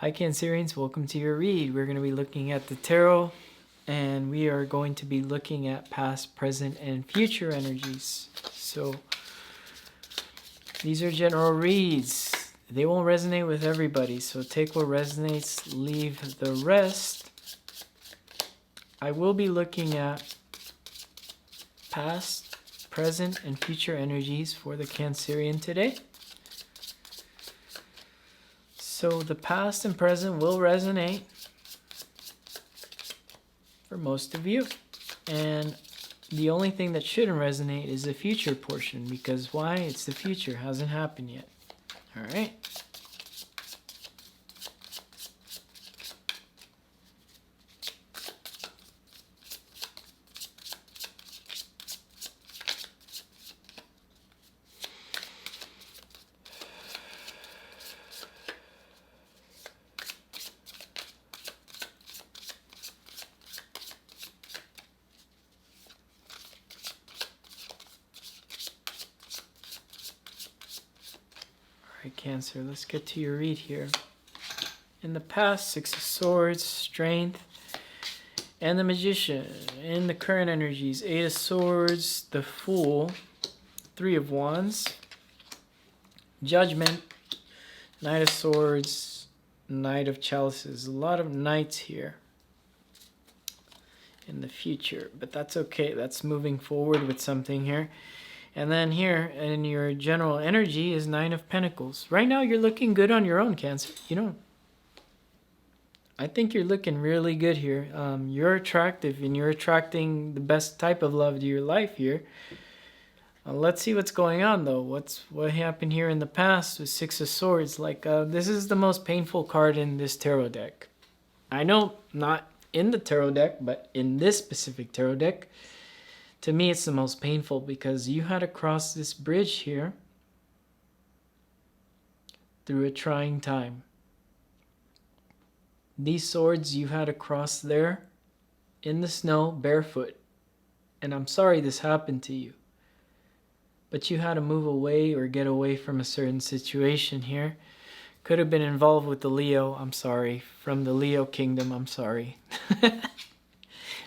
Hi Cancerians, welcome to your read. We're going to be looking at the tarot and we are going to be looking at past, present, and future energies. So these are general reads. They won't resonate with everybody, so take what resonates, leave the rest. I will be looking at past, present, and future energies for the Cancerian today. So the past and present will resonate for most of you. And the only thing that shouldn't resonate is the future portion. Because why? It's the future. Hasn't happened yet. Alright. Alright, Cancer, let's get to your read here. In the past, Six of Swords, Strength, and the Magician. In the current energies, Eight of Swords, the Fool, Three of Wands, Judgment, Knight of Swords, Knight of Chalices. A lot of knights here in the future, but that's okay. That's moving forward with something here. And then here in your general energy is Nine of Pentacles. Right now you're looking good on your own, Cancer. I think you're looking really good here. You're attractive and you're attracting the best type of love to your life here. Let's see what's going on though. What happened here in the past with Six of Swords? This is the most painful card in this tarot deck. I know not in the tarot deck, but in this specific tarot deck, to me it's the most painful because you had to cross this bridge here through a trying time. These swords you had to cross there in the snow barefoot. And I'm sorry this happened to you. But you had to move away or get away from a certain situation here. Could have been involved with the Leo, I'm sorry. From the Leo kingdom, I'm sorry.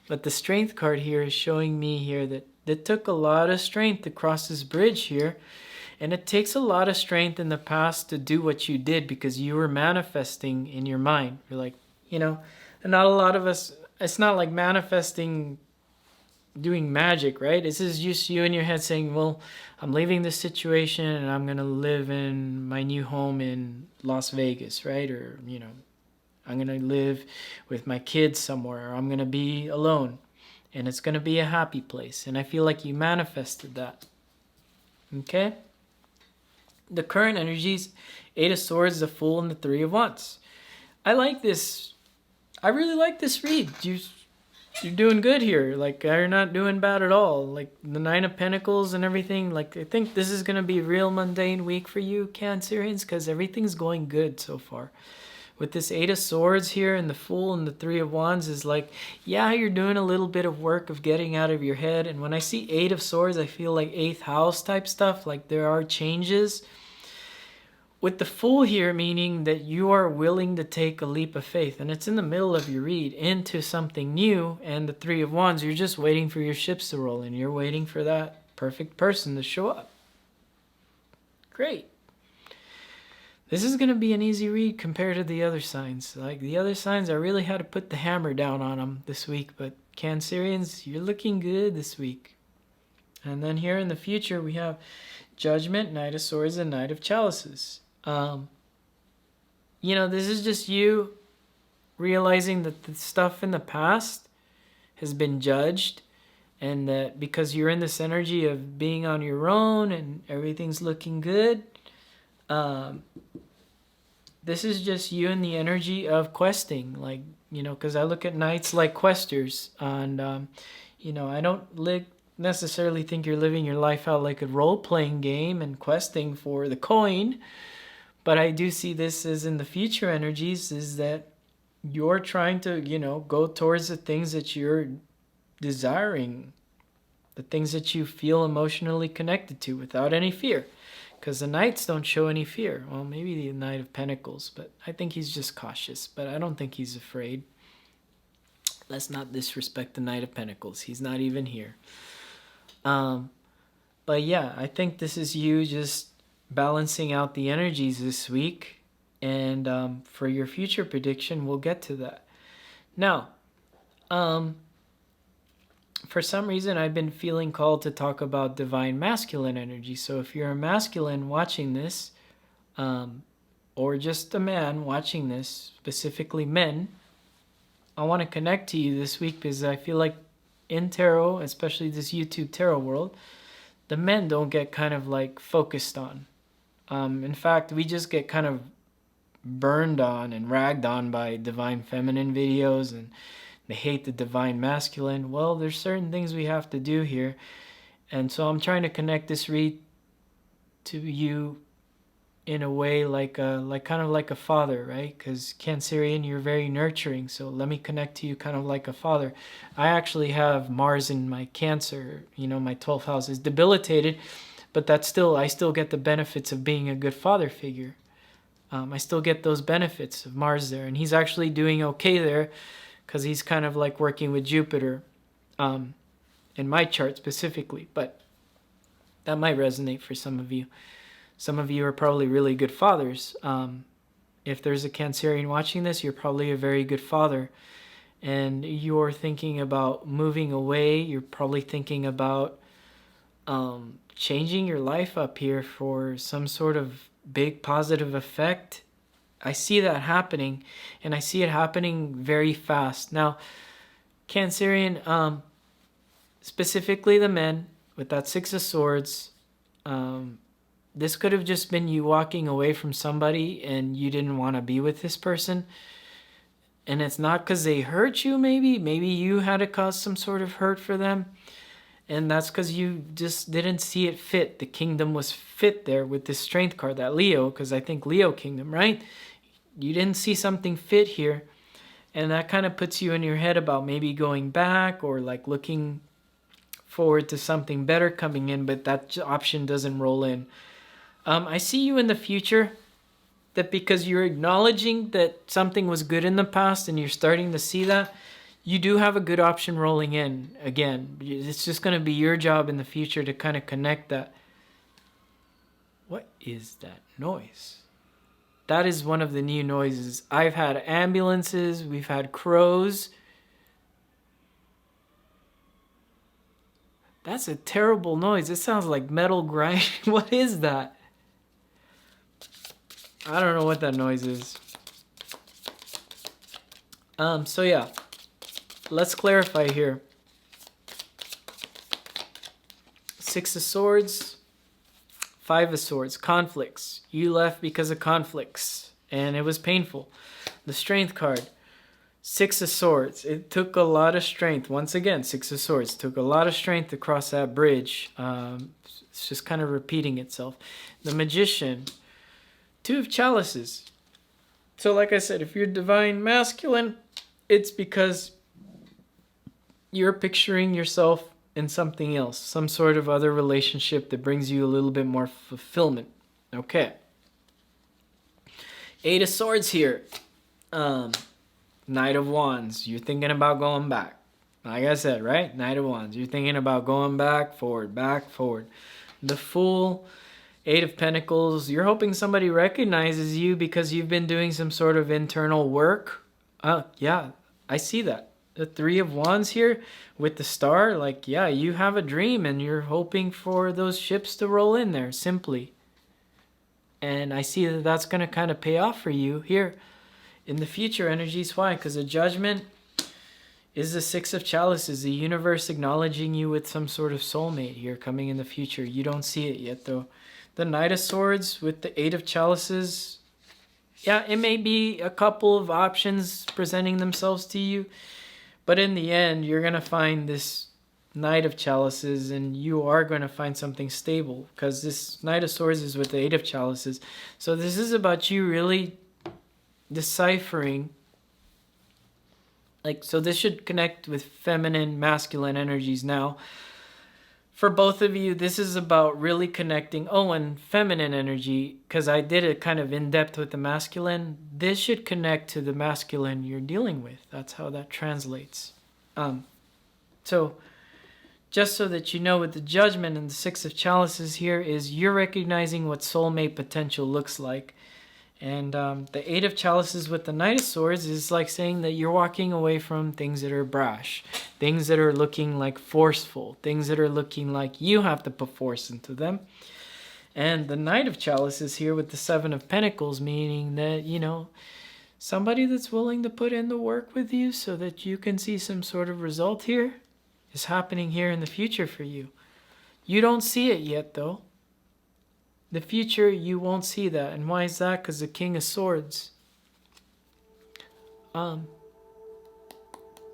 But the Strength card here is showing me here that it took a lot of strength to cross this bridge here. And it takes a lot of strength in the past to do what you did because you were manifesting in your mind. You're like, and not a lot of us, it's not like manifesting doing magic, right? This is just you in your head saying, well, I'm leaving this situation and I'm going to live in my new home in Las Vegas, right? Or, I'm going to live with my kids somewhere, or I'm going to be alone and it's going to be a happy place. And I feel like you manifested that. Okay? The current energies, Eight of Swords, the Fool, and the Three of Wands. I like this. I really like this read. You're doing good here. You're not doing bad at all. Like the Nine of Pentacles and everything. I think this is going to be a real mundane week for you, Cancerians, because everything's going good so far. With this Eight of Swords here and the Fool and the Three of Wands is yeah, you're doing a little bit of work of getting out of your head. And when I see Eight of Swords, I feel like 8th house type stuff. Like there are changes. With the Fool here, meaning that you are willing to take a leap of faith. And it's in the middle of your read into something new. And the Three of Wands, you're just waiting for your ships to roll in. You're waiting for that perfect person to show up. Great. This is going to be an easy read compared to the other signs. Like the other signs, I really had to put the hammer down on them this week. But Cancerians, you're looking good this week. And then here in the future, we have Judgment, Knight of Swords, and Knight of Chalices. This is just you realizing that the stuff in the past has been judged. And that because you're in this energy of being on your own and everything's looking good, this is just you in the energy of questing, because I look at knights like questers, and I don't necessarily think you're living your life out like a role-playing game and questing for the coin, but I do see this as in the future energies is that you're trying to, go towards the things that you're desiring, the things that you feel emotionally connected to without any fear. Because the Knights don't show any fear. Well, maybe the Knight of Pentacles, but I think he's just cautious. But I don't think he's afraid. Let's not disrespect the Knight of Pentacles. He's not even here. But yeah, I think this is you just balancing out the energies this week. And for your future prediction, we'll get to that. Now, for some reason, I've been feeling called to talk about divine masculine energy. So if you're a masculine watching this, or just a man watching this, specifically men, I want to connect to you this week because I feel like in tarot, especially this YouTube tarot world, the men don't get kind of like focused on. In fact, we just get kind of burned on and ragged on by divine feminine videos, and they hate the divine masculine. Well, there's certain things we have to do here. And so I'm trying to connect this read to you in a way like kind of like a father, right? Because Cancerian, you're very nurturing. So let me connect to you kind of like a father. I actually have Mars in my Cancer. My 12th house is debilitated, but I still get the benefits of being a good father figure. I still get those benefits of Mars there. And he's actually doing okay there because he's kind of like working with Jupiter in my chart specifically. But that might resonate for some of you. Some of you are probably really good fathers. If there's a Cancerian watching this, you're probably a very good father. And you're thinking about moving away. You're probably thinking about changing your life up here for some sort of big positive effect. I see that happening, and I see it happening very fast. Now, Cancerian, specifically the men, with that Six of Swords, this could have just been you walking away from somebody and you didn't want to be with this person. And it's not because they hurt you, maybe. Maybe you had to cause some sort of hurt for them. And that's because you just didn't see it fit. The kingdom was fit there with this strength card, that Leo, because I think Leo kingdom, right? You didn't see something fit here. And that kind of puts you in your head about maybe going back or like looking forward to something better coming in, but that option doesn't roll in. I see you in the future that because you're acknowledging that something was good in the past and you're starting to see that, you do have a good option rolling in again. It's just going to be your job in the future to kind of connect that. What is that noise? That is one of the new noises. I've had ambulances, we've had crows. That's a terrible noise. It sounds like metal grinding. What is that? I don't know what that noise is. So yeah, let's clarify here. Six of Swords, Five of Swords, conflicts. You left because of conflicts, and it was painful. The Strength card, Six of Swords. It took a lot of strength. Once again, Six of Swords took a lot of strength to cross that bridge. It's just kind of repeating itself. The Magician, Two of Chalices. So like I said, if you're divine masculine, it's because you're picturing yourself in something else, some sort of other relationship that brings you a little bit more fulfillment. Okay. Eight of Swords here. Knight of Wands. You're thinking about going back. Like I said, right? Knight of Wands. You're thinking about going back, forward, back, forward. The Fool. Eight of Pentacles. You're hoping somebody recognizes you because you've been doing some sort of internal work. Yeah, I see that. The Three of Wands here with the Star. Like, yeah, you have a dream and you're hoping for those ships to roll in there, simply. And I see that that's going to kind of pay off for you here in the future energies. Why? Because the Judgment is the Six of Chalices, the universe acknowledging you with some sort of soulmate here coming in the future. You don't see it yet, though. The Knight of Swords with the Eight of Chalices. Yeah, it may be a couple of options presenting themselves to you, but in the end, you're going to find this Knight of Chalices and you are going to find something stable because this Knight of Swords is with the Eight of Chalices. So this is about you really deciphering. So this should connect with feminine, masculine energies now. for both of you, this is about really connecting. Oh, and feminine energy, because I did it kind of in depth with the masculine. This should connect to the masculine you're dealing with. That's how that translates. So just so that you know, with the Judgment and the Six of Chalices here is you're recognizing what soulmate potential looks like. And the Eight of Chalices with the Knight of Swords is like saying that you're walking away from things that are brash, things that are looking like forceful, things that are looking like you have to put force into them. And the Knight of Chalices here with the Seven of Pentacles, meaning that, you know, somebody that's willing to put in the work with you so that you can see some sort of result here is happening here in the future for you. You don't see it yet, though. The future, you won't see that. And why is that? Because the King of Swords.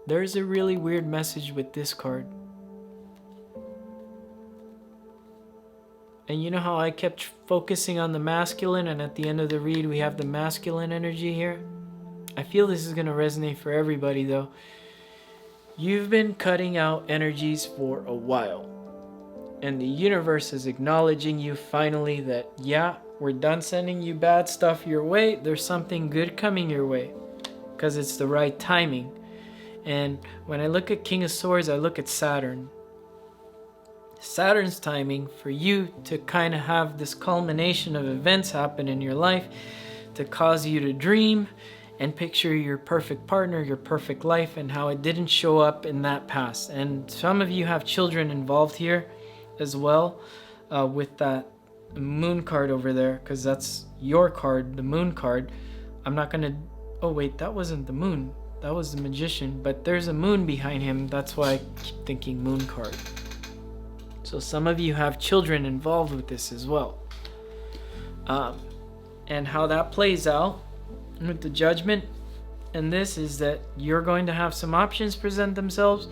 There's a really weird message with this card. And you know how I kept focusing on the masculine, and at the end of the read we have the masculine energy here? I feel this is going to resonate for everybody, though. You've been cutting out energies for a while. And the universe is acknowledging you finally that, yeah, we're done sending you bad stuff your way. There's something good coming your way. Because it's the right timing. And when I look at King of Swords, I look at Saturn. Saturn's timing for you to kind of have this culmination of events happen in your life to cause you to dream and picture your perfect partner, your perfect life, and how it didn't show up in that past. And some of you have children involved here as well, with that moon card over there, because that's your card, the moon card. I'm not gonna, oh wait, that wasn't the moon, that was the Magician, but there's a moon behind him. That's why I keep thinking moon card. So some of you have children involved with this as well. And how that plays out with the Judgment and this is that you're going to have some options present themselves,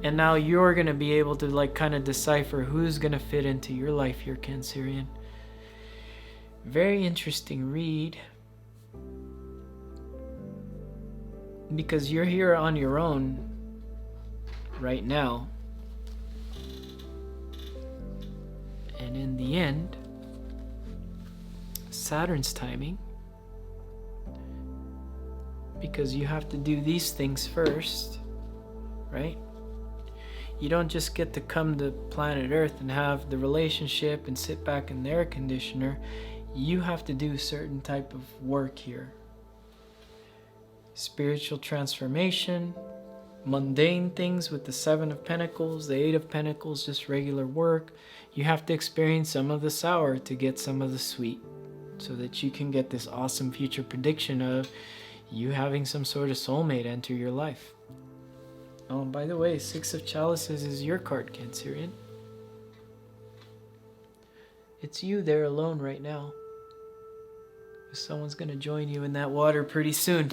and now you're going to be able to like kind of decipher who's going to fit into your life here, Cancerian. Very interesting read, because you're here on your own right now, and in the end, Saturn's timing, because you have to do these things first, right? You don't just get to come to planet Earth and have the relationship and sit back in the air conditioner. You have to do a certain type of work here. Spiritual transformation, mundane things with the Seven of Pentacles, the Eight of Pentacles, just regular work. You have to experience some of the sour to get some of the sweet, so that you can get this awesome future prediction of you having some sort of soulmate enter your life. Oh, by the way, Six of Chalices is your card, Cancerian. It's you there alone right now. Someone's going to join you in that water pretty soon.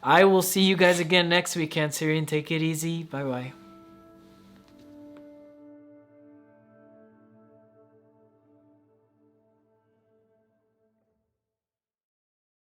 I will see you guys again next week, Cancerian. Take it easy. Bye-bye.